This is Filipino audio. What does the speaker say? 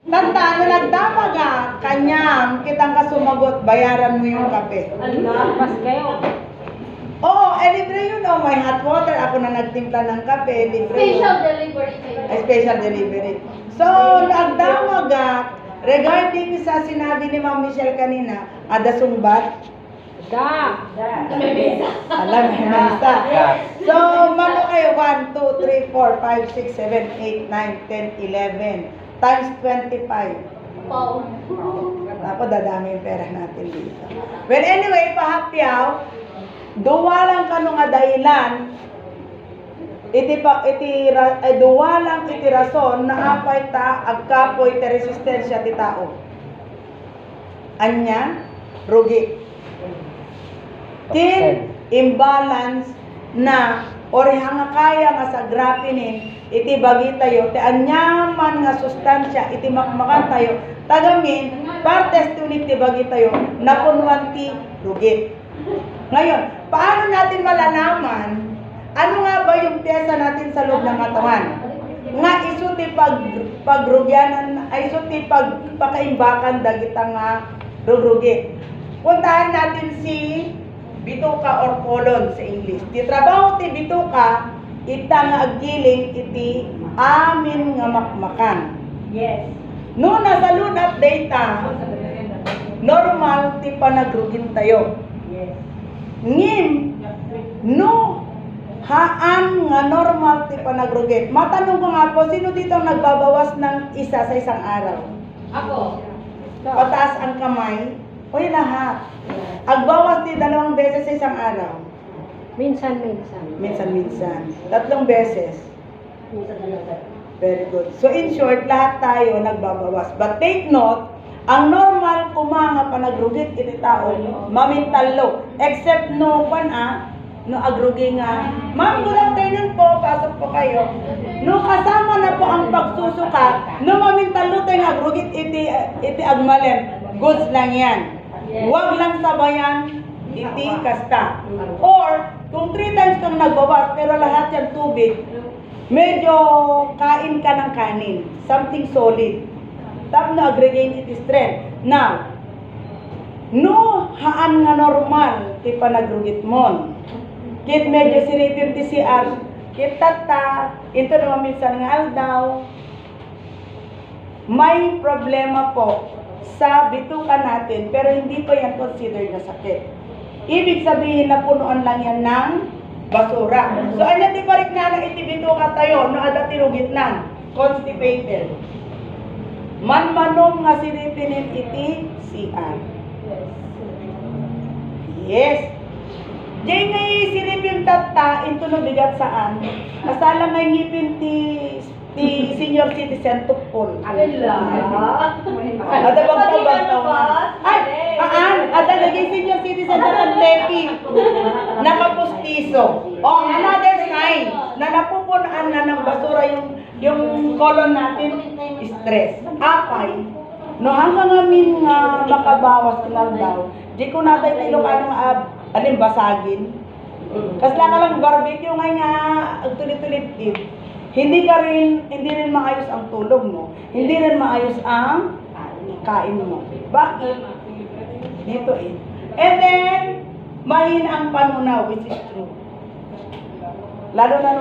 Tandaan na nagdamag kanyam, kitang kasumagot, bayaran mo yung kape. Mas kayo. Oo, libre yun. Oh, may hot water. Ako na nagtimpla ng kape, libre yun. Special delivery kayo. Special delivery. So, nagdamag regarding sa sinabi ni Ma'am Michelle kanina, ada sumbat. Alam, may mesa. So, mano kayo, 1, 2, 3, 4, 5, 6, 7, 8, 9, 10, 11 times 25. Wow. Ako, dadami yung pera natin dito. Well, anyway, pahapyaw, duwa lang kano nga dahilan, duwa lang iti rason na apay ta, agkapoy, te resistensya ti tao. Anya, rugi. Tin imbalance na oriha nga kaya nga sa grapinin iti bagi tayo ti anyaman nga sustansya iti makmakan tayo tagamin partes tunit ti bagi tayo napunwan ti rugit. Ngayon, paano natin malalaman ano nga ba yung pyesa natin sa loob ng katawan? Nga iso ti pagrugyanan ay iso ti pagpakaimbakan dagita nga rugrugi. Puntahan natin si bituka or colon sa English. Ti trabaho ti bituka, ita nga aggiling iti amin nga makmakan. Yes. No, nasa lunat data, normal ti panagrugin tayo. Yes. Ngim, no, haan nga normal ti panagrugin. Matanong ko nga po, sino dito ang nagbabawas ng isa sa isang araw? Ako. Pataas ang kamay? Uy, lahat. Agbawas ti 2 beses sa isang araw. Minsan. Minsan-minsan. 3 beses. Minsan. Very good. So in short, lahat tayo nagbabawas. But take note, ang normal kumanga panagrugit iti tao, mamintalo. Except no agrugi nga. Ma'am, good afternoon po. Pasok po kayo. No kasama na po ang pagsusuka, no mamintalo tayo agrugit iti agmalen. Goods lang yan. Huwag lang sabayan iti kasta. Or, kung 3 times kang nagbawas, pero lahat yan tubig, medyo kain ka ng kanin. Something solid. Tap na aggregate iti strength. Now, no haan nga normal ti panagrugit mon. Kit medyo siripim ti CR, kit tata, ito naman minsan nga aldaw, may problema po sa bituka natin, pero hindi pa yan considered na sakit. Ibig sabihin na punuan lang yan ng basura. So, anya ti parik na iti bituka tayo, no ada tirugit nan, constipated. Manmanom nga siripinin iti CR. Yes. Diyan nga siripin tata, ito no bigat saan. Kasala nga ngipin ti senior citizen tupol. Ala. Ada bang pabagtaw na? Ay, ada naging senior citizen na tagtepi. Nakapustiso. Oh, another sign na napupunan na ng basura yung colon natin, stress. Apay, no hanggang amin nga makabawas lang daw, di ko natay tilok anong basagin. Kasla ka lang barbecue nga agtulit-tulit din. Hindi rin maayos ang tulog mo. Hindi rin maayos ang kain mo. Bakit? Dito eh. And then, mahina ang panunaw, which is true. Lalo na